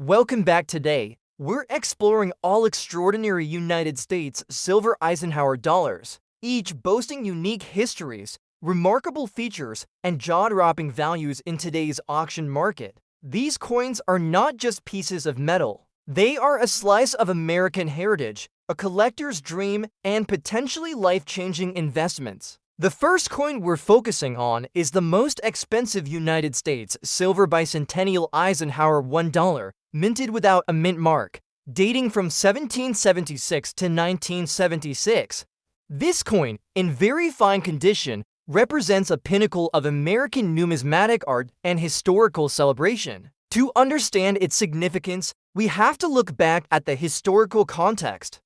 Welcome back. Today. We're exploring all extraordinary United States silver Eisenhower dollars, each boasting unique histories, remarkable features, and jaw-dropping values in today's auction market. These coins are not just pieces of metal. They are a slice of American heritage, a collector's dream, and potentially life-changing investments. The first coin we're focusing on is the most expensive United States silver Bicentennial Eisenhower $1, minted without a mint mark, dating from 1776 to 1976. This coin, in very fine condition, represents a pinnacle of American numismatic art and historical celebration. To understand its significance, we have to look back at the historical context.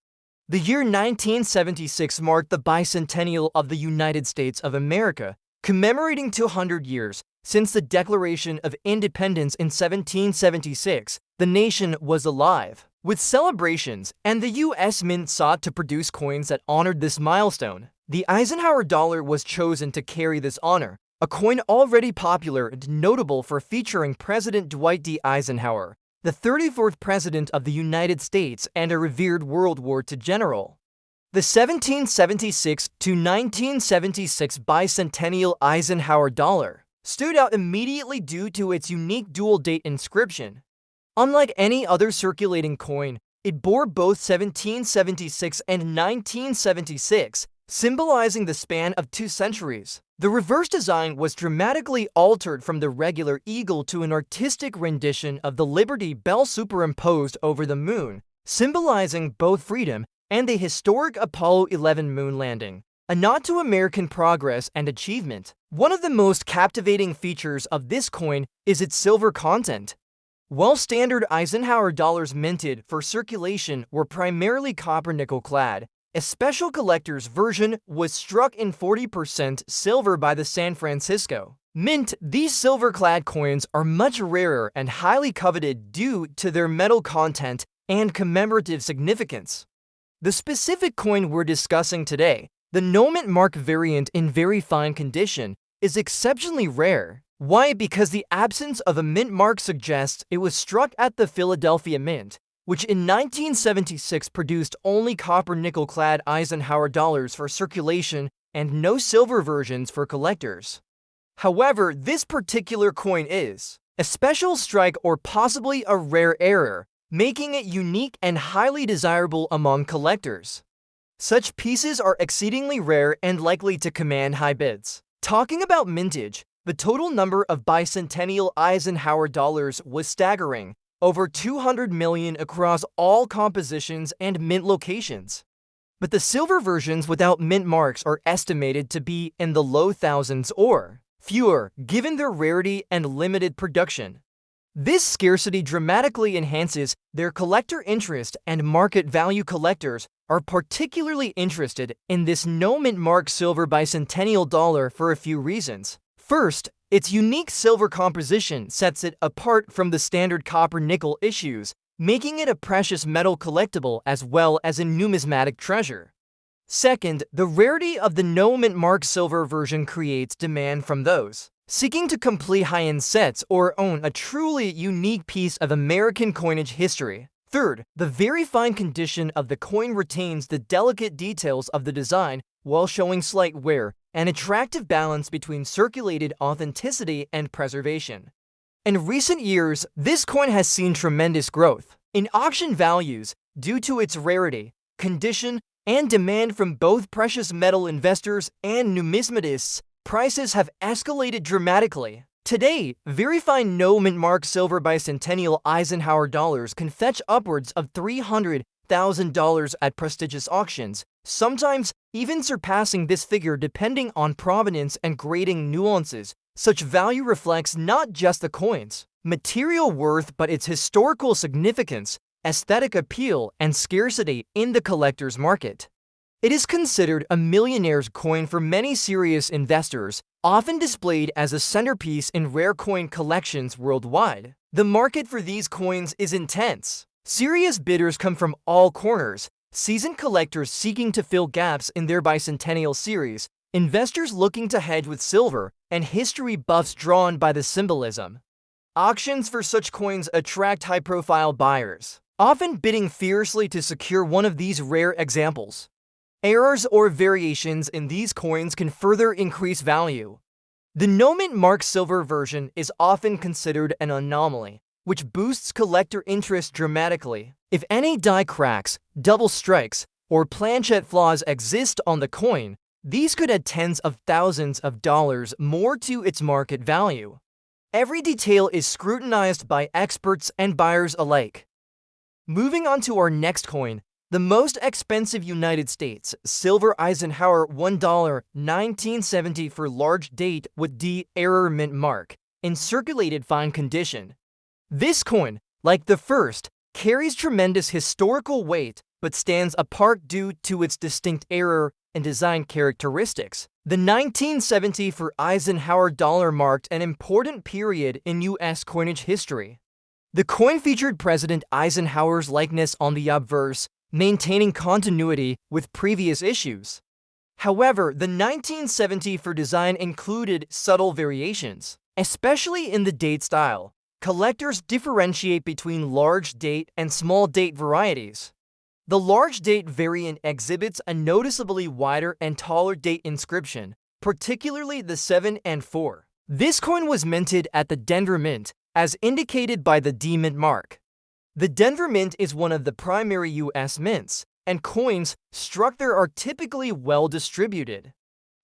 The year 1976 marked the bicentennial of the United States of America, commemorating 200 years since the Declaration of Independence in 1776. The nation was alive with celebrations, and the U.S. Mint sought to produce coins that honored this milestone. The Eisenhower dollar was chosen to carry this honor, a coin already popular and notable for featuring President Dwight D. Eisenhower, the 34th President of the United States and a revered World War II general. The 1776 to 1976 Bicentennial Eisenhower dollar stood out immediately due to its unique dual-date inscription. Unlike any other circulating coin, it bore both 1776 and 1976, symbolizing the span of 2 centuries. The reverse design was dramatically altered from the regular eagle to an artistic rendition of the Liberty Bell superimposed over the moon, symbolizing both freedom and the historic Apollo 11 moon landing, a nod to American progress and achievement. One of the most captivating features of this coin is its silver content. While standard Eisenhower dollars minted for circulation were primarily copper-nickel clad, a special collector's version was struck in 40% silver by the San Francisco Mint. These silver-clad coins are much rarer and highly coveted due to their metal content and commemorative significance. The specific coin we're discussing today, the no-mint mark variant in very fine condition, is exceptionally rare. Why? Because the absence of a mint mark suggests it was struck at the Philadelphia Mint, which in 1976 produced only copper-nickel clad Eisenhower dollars for circulation and no silver versions for collectors. However, this particular coin is a special strike or possibly a rare error, making it unique and highly desirable among collectors. Such pieces are exceedingly rare and likely to command high bids. Talking about mintage, the total number of bicentennial Eisenhower dollars was staggering, over 200 million across all compositions and mint locations. But the silver versions without mint marks are estimated to be in the low thousands or fewer, given their rarity and limited production. This scarcity dramatically enhances their collector interest, and market value collectors are particularly interested in this no mint mark silver bicentennial dollar for a few reasons. First, its unique silver composition sets it apart from the standard copper-nickel issues, making it a precious metal collectible as well as a numismatic treasure. Second, the rarity of the no-mint mark silver version creates demand from those seeking to complete high-end sets or own a truly unique piece of American coinage history. Third, the very fine condition of the coin retains the delicate details of the design while showing slight wear, an attractive balance between circulated authenticity and preservation. In recent years, this coin has seen tremendous growth in auction values due to its rarity, condition, and demand from both precious metal investors and numismatists. Prices have escalated dramatically. Today, very fine no-mint mark silver bicentennial Eisenhower dollars can fetch upwards of $300,000 at prestigious auctions, sometimes even surpassing this figure depending on provenance and grading nuances. Such value reflects not just the coin's material worth but its historical significance, aesthetic appeal, and scarcity in the collector's market. It is considered a millionaire's coin for many serious investors, often displayed as a centerpiece in rare coin collections worldwide. The market for these coins is intense. Serious bidders come from all corners, seasoned collectors seeking to fill gaps in their bicentennial series, investors looking to hedge with silver, and history buffs drawn by the symbolism. Auctions for such coins attract high-profile buyers, often bidding fiercely to secure one of these rare examples. Errors or variations in these coins can further increase value. The no-mint mark silver version is often considered an anomaly, which boosts collector interest dramatically. If any die cracks, double strikes, or planchette flaws exist on the coin, these could add tens of thousands of dollars more to its market value. Every detail is scrutinized by experts and buyers alike. Moving on to our next coin, the most expensive United States silver Eisenhower $1 1970 for large date with D error mint mark in circulated fine condition. This coin, like the first, carries tremendous historical weight but stands apart due to its distinct error and design characteristics. The 1970 for Eisenhower dollar marked an important period in U.S. coinage history. The coin featured President Eisenhower's likeness on the obverse, maintaining continuity with previous issues. However, the 1970 for design included subtle variations, especially in the date style. Collectors differentiate between large date and small date varieties. The large date variant exhibits a noticeably wider and taller date inscription, particularly the 7 and 4. This coin was minted at the Denver Mint, as indicated by the D mint mark. The Denver Mint is one of the primary U.S. mints, and coins struck there are typically well distributed.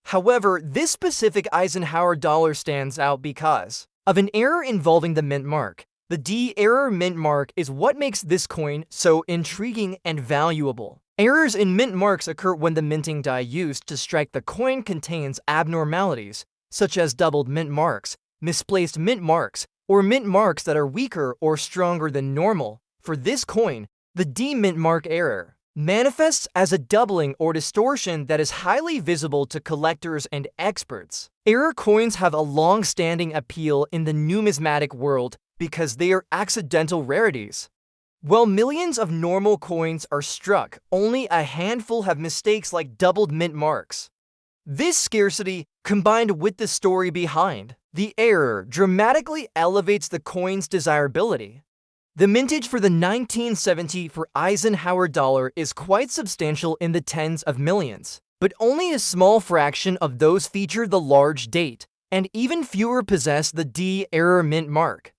However, this specific Eisenhower dollar stands out because of an error involving the mint mark. The D error mint mark is what makes this coin so intriguing and valuable. Errors in mint marks occur when the minting die used to strike the coin contains abnormalities, such as doubled mint marks, misplaced mint marks, or mint marks that are weaker or stronger than normal. For this coin, the D mint mark error manifests as a doubling or distortion that is highly visible to collectors and experts. Error coins have a long-standing appeal in the numismatic world because they are accidental rarities. While millions of normal coins are struck, only a handful have mistakes like doubled mint marks. This scarcity, combined with the story behind the error, dramatically elevates the coin's desirability. The mintage for the 1970 for Eisenhower dollar is quite substantial in the tens of millions, but only a small fraction of those feature the large date, and even fewer possess the D error mint mark.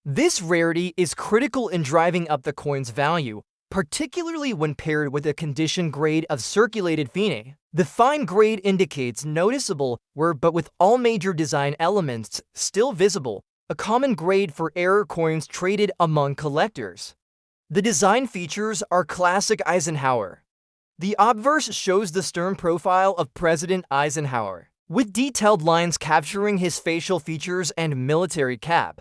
This rarity is critical in driving up the coin's value, particularly when paired with a condition grade of circulated fine. The fine grade indicates noticeable wear but with all major design elements still visible, a common grade for error coins traded among collectors. The design features are classic Eisenhower. The obverse shows the stern profile of President Eisenhower, with detailed lines capturing his facial features and military cap.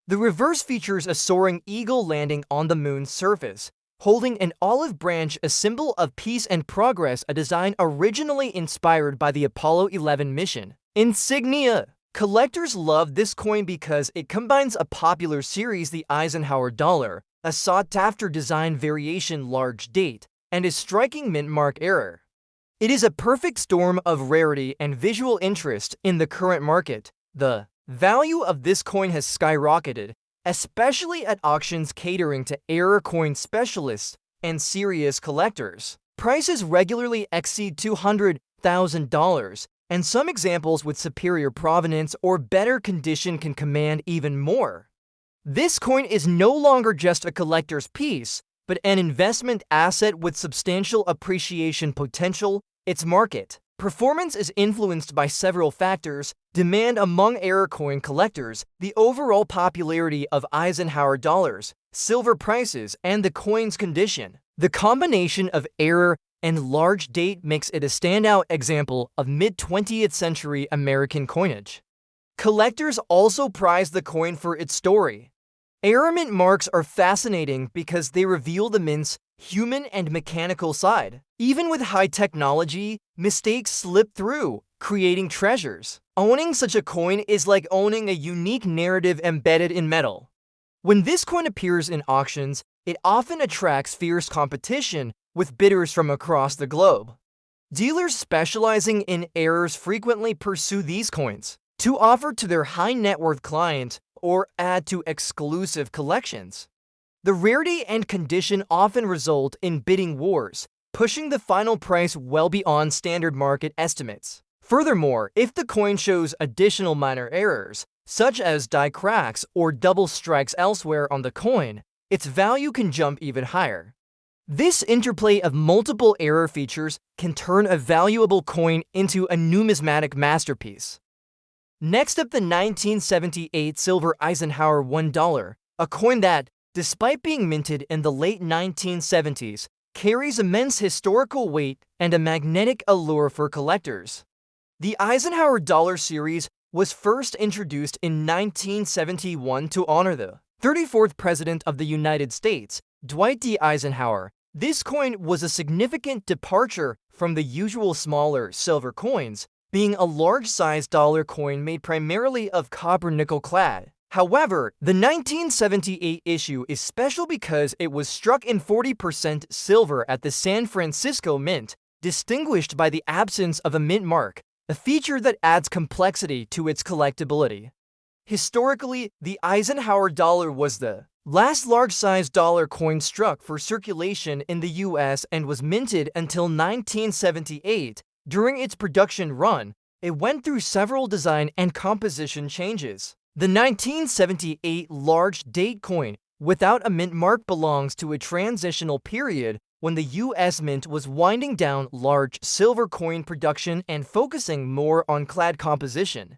The reverse features a soaring eagle landing on the moon's surface, holding an olive branch, a symbol of peace and progress, a design originally inspired by the Apollo 11 mission. Insignia. Collectors love this coin because it combines a popular series, the Eisenhower dollar, a sought-after design variation large date, and a striking mint mark error. It is a perfect storm of rarity and visual interest in the current market. The value of this coin has skyrocketed, especially at auctions catering to error coin specialists and serious collectors. Prices regularly exceed $200,000, and some examples with superior provenance or better condition can command even more. This coin is no longer just a collector's piece, but an investment asset with substantial appreciation potential. Its market performance is influenced by several factors: demand among error coin collectors, the overall popularity of Eisenhower dollars, silver prices, and the coin's condition. The combination of error and large date makes it a standout example of mid-20th century American coinage. Collectors also prize the coin for its story. Error mint marks are fascinating because they reveal the mint's human and mechanical side. Even with high technology, mistakes slip through, creating treasures. Owning such a coin is like owning a unique narrative embedded in metal. When this coin appears in auctions, it often attracts fierce competition with bidders from across the globe. Dealers specializing in errors frequently pursue these coins to offer to their high net worth client or add to exclusive collections. The rarity and condition often result in bidding wars, pushing the final price well beyond standard market estimates. Furthermore, if the coin shows additional minor errors, such as die cracks or double strikes elsewhere on the coin, its value can jump even higher. This interplay of multiple error features can turn a valuable coin into a numismatic masterpiece. Next up, the 1978 silver Eisenhower $1, a coin that, despite being minted in the late 1970s, carries immense historical weight and a magnetic allure for collectors. The Eisenhower dollar series was first introduced in 1971 to honor the 34th President of the United States, Dwight D. Eisenhower. This coin was a significant departure from the usual smaller silver coins, being a large-sized dollar coin made primarily of copper nickel clad. However, the 1978 issue is special because it was struck in 40% silver at the San Francisco Mint, distinguished by the absence of a mint mark, a feature that adds complexity to its collectability. Historically, the Eisenhower dollar was the last large-sized dollar coin struck for circulation in the US and was minted until 1978. During its production run, it went through several design and composition changes. The 1978 large date coin without a mint mark belongs to a transitional period when the US Mint was winding down large silver coin production and focusing more on clad composition.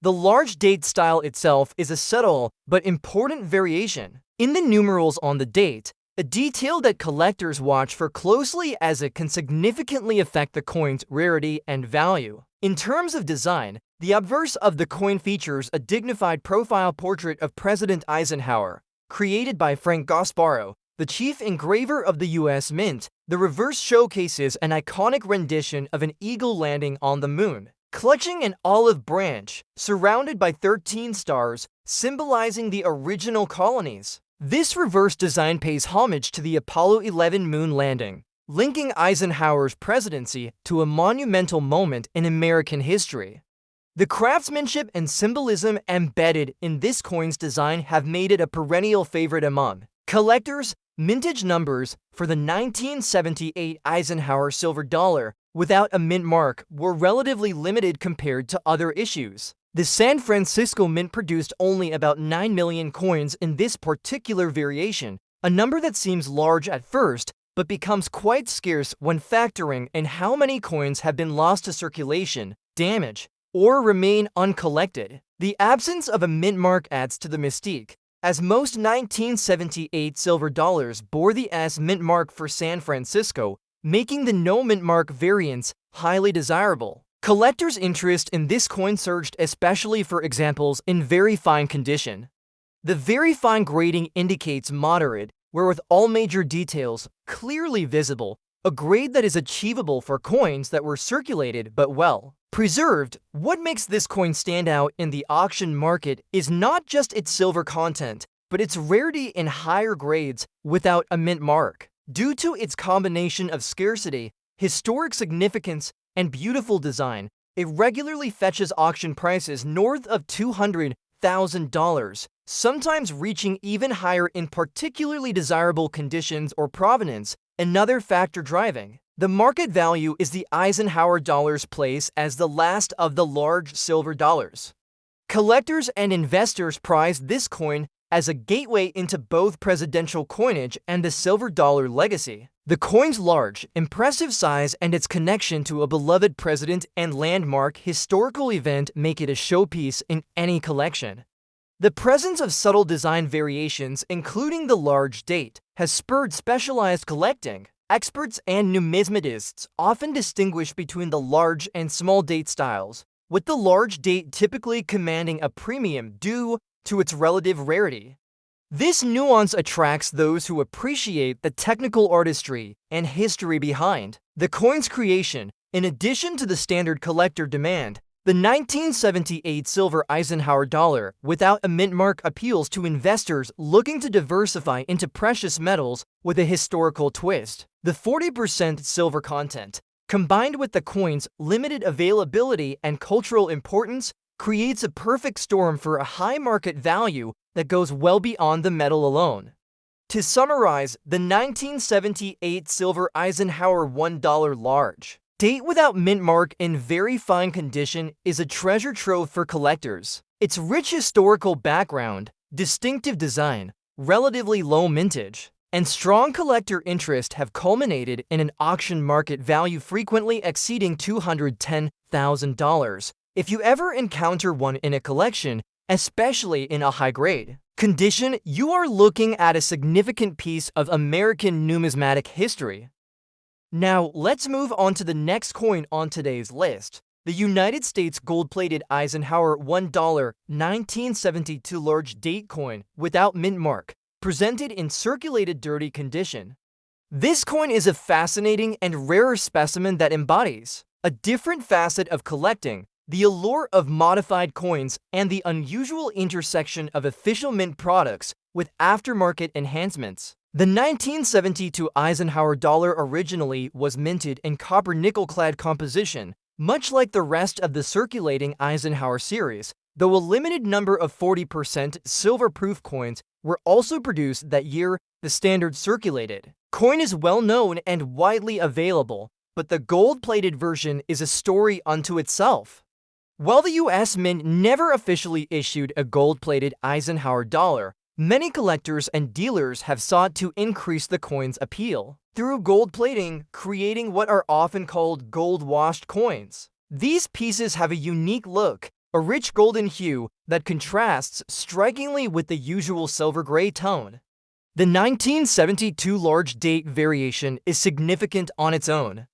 The large date style itself is a subtle but important variation in the numerals on the date, a detail that collectors watch for closely as it can significantly affect the coin's rarity and value. In terms of design, the obverse of the coin features a dignified profile portrait of President Eisenhower, created by Frank Gasparro, the chief engraver of the US Mint. The reverse showcases an iconic rendition of an eagle landing on the moon, clutching an olive branch, surrounded by 13 stars, symbolizing the original colonies. This reverse design pays homage to the Apollo 11 moon landing, linking Eisenhower's presidency to a monumental moment in American history. The craftsmanship and symbolism embedded in this coin's design have made it a perennial favorite among collectors. Mintage numbers for the 1978 Eisenhower silver dollar without a mint mark were relatively limited compared to other issues. The San Francisco Mint produced only about 9 million coins in this particular variation, a number that seems large at first, but becomes quite scarce when factoring in how many coins have been lost to circulation, damage, or remain uncollected. The absence of a mint mark adds to the mystique, as most 1978 silver dollars bore the S mint mark for San Francisco, making the no mint mark variants highly desirable. Collectors' interest in this coin surged especially for examples in very fine condition. The very fine grading indicates moderate, where with all major details clearly visible, a grade that is achievable for coins that were circulated but well preserved. What makes this coin stand out in the auction market is not just its silver content, but its rarity in higher grades without a mint mark. Due to its combination of scarcity, historic significance, and beautiful design, it regularly fetches auction prices north of $200,000, sometimes reaching even higher in particularly desirable conditions or provenance. Another factor driving the market value is the Eisenhower dollar's place as the last of the large silver dollars. Collectors and investors prize this coin as a gateway into both presidential coinage and the silver dollar legacy. The coin's large, impressive size and its connection to a beloved president and landmark historical event make it a showpiece in any collection. The presence of subtle design variations, including the large date, has spurred specialized collecting. Experts and numismatists often distinguish between the large and small date styles, with the large date typically commanding a premium due to its relative rarity. This nuance attracts those who appreciate the technical artistry and history behind the coin's creation. In addition to the standard collector demand, the 1978 silver Eisenhower dollar without a mint mark appeals to investors looking to diversify into precious metals with a historical twist. The 40% silver content, combined with the coin's limited availability and cultural importance, creates a perfect storm for a high market value that goes well beyond the metal alone. To summarize, the 1978 silver Eisenhower $1 large date without mint mark in very fine condition is a treasure trove for collectors. Its rich historical background, distinctive design, relatively low mintage, and strong collector interest have culminated in an auction market value frequently exceeding $210,000 if you ever encounter one in a collection, especially in a high-grade condition. You are looking at a significant piece of American numismatic history. Now, let's move on to the next coin on today's list, the United States gold-plated Eisenhower $1 1972 large date coin without mint mark, presented in circulated dirty condition. This coin is a fascinating and rare specimen that embodies a different facet of collecting, the allure of modified coins, and the unusual intersection of official mint products with aftermarket enhancements. The 1972 Eisenhower dollar originally was minted in copper-nickel-clad composition, much like the rest of the circulating Eisenhower series, though a limited number of 40% silver-proof coins were also produced that year. The standard circulated coin is well known and widely available, but the gold-plated version is a story unto itself. While the U.S. Mint never officially issued a gold-plated Eisenhower dollar, many collectors and dealers have sought to increase the coin's appeal through gold plating, creating what are often called gold-washed coins. These pieces have a unique look, a rich golden hue that contrasts strikingly with the usual silver-gray tone. The 1972 large date variation is significant on its own.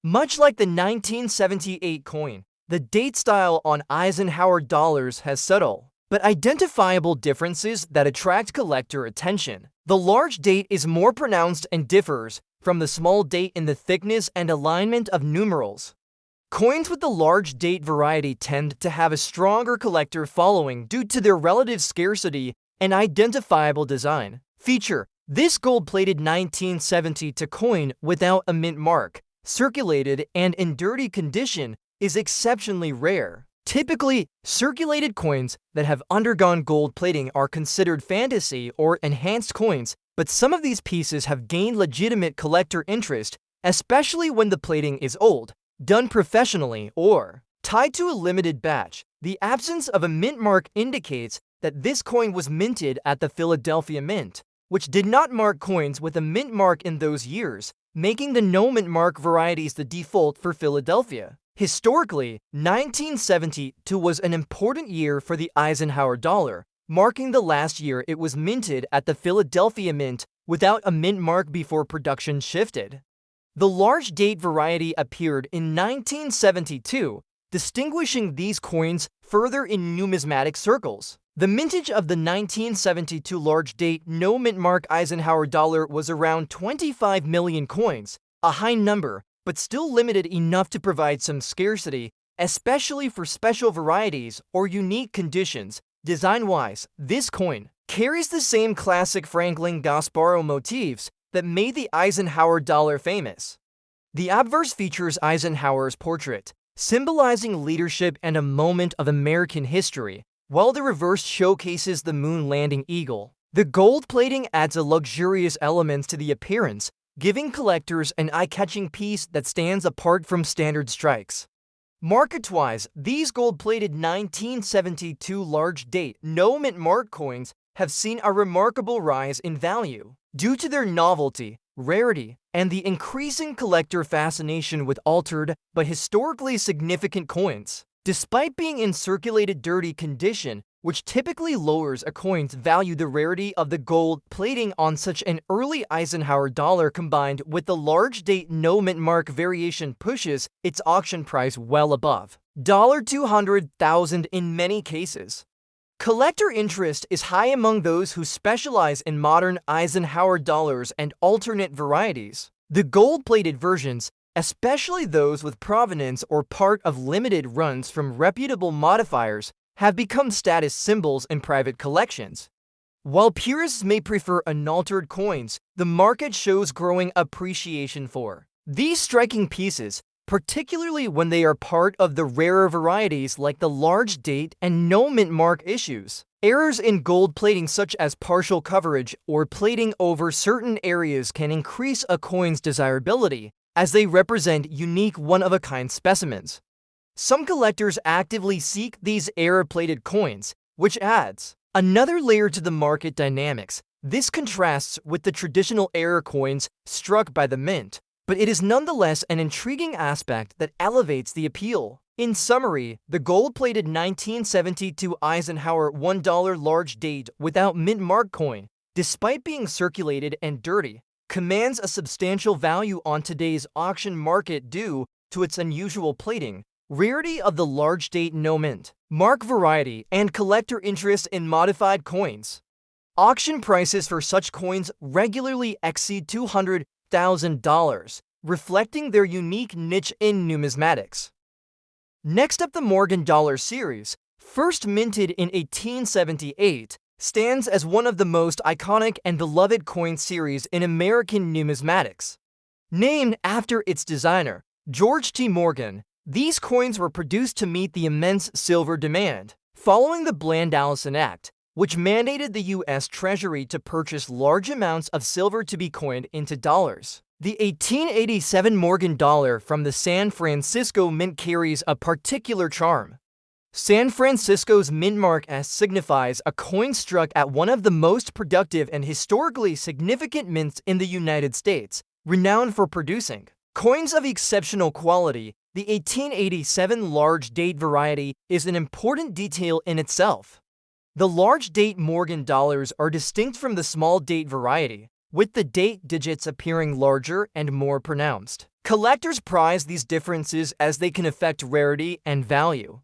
Much like the 1978 coin, the date style on Eisenhower dollars has subtle but identifiable differences that attract collector attention. The large date is more pronounced and differs from the small date in the thickness and alignment of numerals. Coins with the large date variety tend to have a stronger collector following due to their relative scarcity and identifiable design feature. This gold-plated 1972 coin without a mint mark, circulated and in dirty condition, is exceptionally rare. Typically, circulated coins that have undergone gold plating are considered fantasy or enhanced coins, but some of these pieces have gained legitimate collector interest, especially when the plating is old, done professionally, or tied to a limited batch. The absence of a mint mark indicates that this coin was minted at the Philadelphia Mint, which did not mark coins with a mint mark in those years, making the no mint mark varieties the default for Philadelphia. Historically, 1972 was an important year for the Eisenhower dollar, marking the last year it was minted at the Philadelphia Mint without a mint mark before production shifted. The large date variety appeared in 1972, distinguishing these coins further in numismatic circles. The mintage of the 1972 large date no mint mark Eisenhower dollar was around 25 million coins, a high number, but still limited enough to provide some scarcity, especially for special varieties or unique conditions. Design-wise, this coin carries the same classic Franklin Gasparro motifs that made the Eisenhower dollar famous. The obverse features Eisenhower's portrait, symbolizing leadership and a moment of American history, while the reverse showcases the moon landing eagle. The gold plating adds a luxurious element to the appearance, giving collectors an eye-catching piece that stands apart from standard strikes. Market-wise, these gold-plated 1972 large date no mint mark coins have seen a remarkable rise in value due to their novelty, rarity, and the increasing collector fascination with altered but historically significant coins. Despite being in circulated dirty condition, which typically lowers a coin's value, the rarity of the gold plating on such an early Eisenhower dollar combined with the large date no mint mark variation pushes its auction price well above $200,000 in many cases. Collector interest is high among those who specialize in modern Eisenhower dollars and alternate varieties. The gold-plated versions, especially those with provenance or part of limited runs from reputable modifiers, have become status symbols in private collections. While purists may prefer unaltered coins, the market shows growing appreciation for these striking pieces. particularly when they are part of the rarer varieties like the large date and no mint mark issues. Errors in gold plating such as partial coverage or plating over certain areas can increase a coin's desirability, as they represent unique one-of-a-kind specimens. Some collectors actively seek these error-plated coins, which adds another layer to the market dynamics. This contrasts with the traditional error coins struck by the mint, but it is nonetheless an intriguing aspect that elevates the appeal. In summary, the gold-plated 1972 Eisenhower $1 large date without mint mark coin, despite being circulated and dirty, commands a substantial value on today's auction market due to its unusual plating, rarity of the large date no mint mark variety, and collector interest in modified coins. Auction prices for such coins regularly exceed $200,000, reflecting their unique niche in numismatics. Next up, the Morgan Dollar series, first minted in 1878, stands as one of the most iconic and beloved coin series in American numismatics. Named after its designer, George T. Morgan, these coins were produced to meet the immense silver demand, following the Bland-Allison Act, which mandated the U.S. Treasury to purchase large amounts of silver to be coined into dollars. The 1887 Morgan dollar from the San Francisco Mint carries a particular charm. San Francisco's mint mark S signifies a coin struck at one of the most productive and historically significant mints in the United States, renowned for producing coins of exceptional quality. The 1887 large date variety is an important detail in itself. The large date Morgan dollars are distinct from the small date variety, with the date digits appearing larger and more pronounced. Collectors prize these differences as they can affect rarity and value.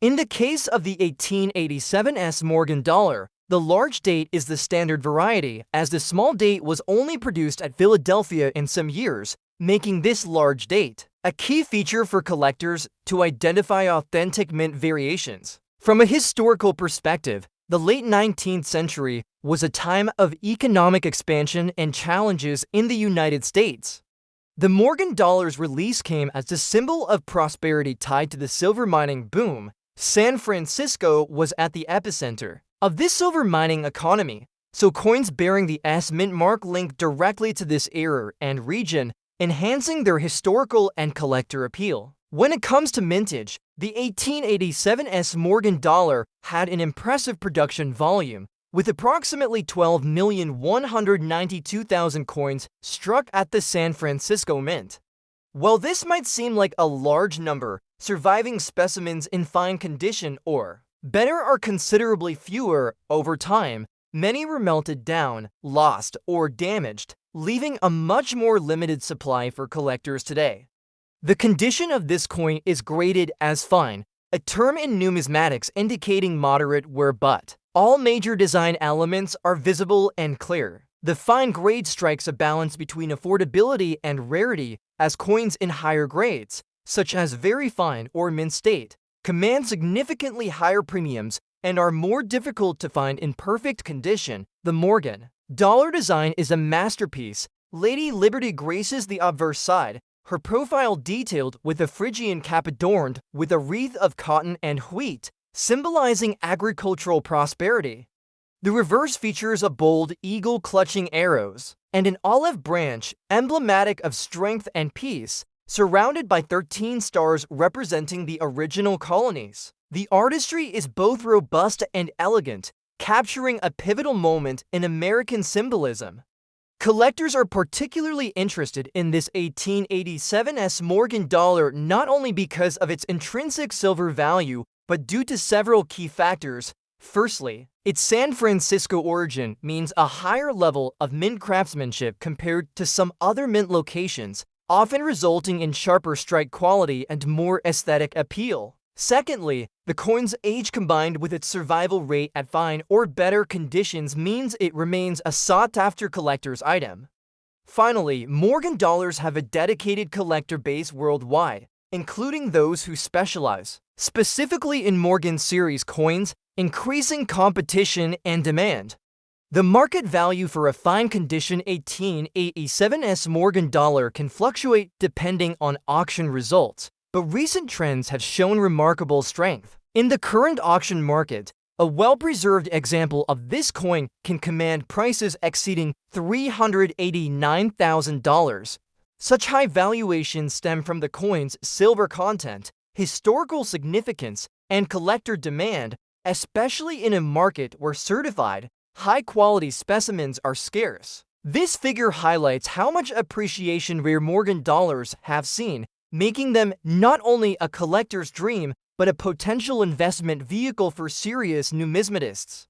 In the case of the 1887 Morgan dollar, the large date is the standard variety, as the small date was only produced at Philadelphia in some years, making this large date a key feature for collectors to identify authentic mint variations. From a historical perspective, the late 19th century was a time of economic expansion and challenges in the United States. The Morgan dollar's release came as a symbol of prosperity tied to the silver mining boom. San Francisco was at the epicenter of this silver mining economy, so coins bearing the S mint mark link directly to this era and region, enhancing their historical and collector appeal. When it comes to mintage, the 1887 Morgan dollar had an impressive production volume, with approximately 12,192,000 coins struck at the San Francisco Mint. While this might seem like a large number, surviving specimens in fine condition or better are considerably fewer. Over time, many were melted down, lost, or damaged, leaving a much more limited supply for collectors today. The condition of this coin is graded as fine, a term in numismatics indicating moderate wear, but all major design elements are visible and clear. The fine grade strikes a balance between affordability and rarity, as coins in higher grades, such as very fine or mint state, command significantly higher premiums and are more difficult to find in perfect condition. The Morgan dollar design is a masterpiece. Lady Liberty graces the obverse side, her profile detailed with a Phrygian cap adorned with a wreath of cotton and wheat, symbolizing agricultural prosperity. The reverse features a bold eagle clutching arrows and an olive branch, emblematic of strength and peace, surrounded by 13 stars representing the original colonies. The artistry is both robust and elegant, capturing a pivotal moment in American symbolism. Collectors are particularly interested in this 1887 Morgan dollar not only because of its intrinsic silver value, but due to several key factors. Firstly, its San Francisco origin means a higher level of mint craftsmanship compared to some other mint locations, often resulting in sharper strike quality and more aesthetic appeal. Secondly, the coin's age combined with its survival rate at fine or better conditions means it remains a sought-after collector's item. Finally, Morgan dollars have a dedicated collector base worldwide, including those who specialize specifically in Morgan series coins, increasing competition and demand. The market value for a fine condition 1887 Morgan dollar can fluctuate depending on auction results, but recent trends have shown remarkable strength. In the current auction market, a well-preserved example of this coin can command prices exceeding $389,000. Such high valuations stem from the coin's silver content, historical significance, and collector demand, especially in a market where certified, high-quality specimens are scarce. This figure highlights how much appreciation rare Morgan dollars have seen, making them not only a collector's dream, but a potential investment vehicle for serious numismatists.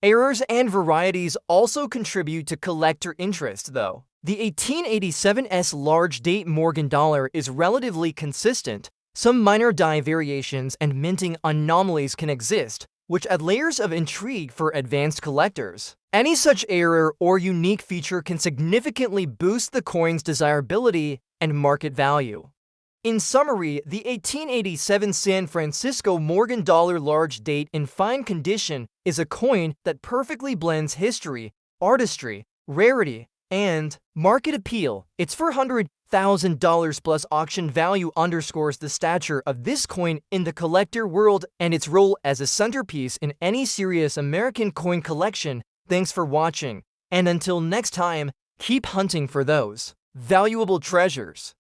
Errors and varieties also contribute to collector interest, though. The 1887's large-date Morgan dollar is relatively consistent. Some minor die variations and minting anomalies can exist, which add layers of intrigue for advanced collectors. Any such error or unique feature can significantly boost the coin's desirability and market value. In summary, the 1887 San Francisco Morgan dollar large date in fine condition is a coin that perfectly blends history, artistry, rarity, and market appeal. Its $400,000 plus auction value underscores the stature of this coin in the collector world and its role as a centerpiece in any serious American coin collection. Thanks for watching, and until next time, keep hunting for those valuable treasures.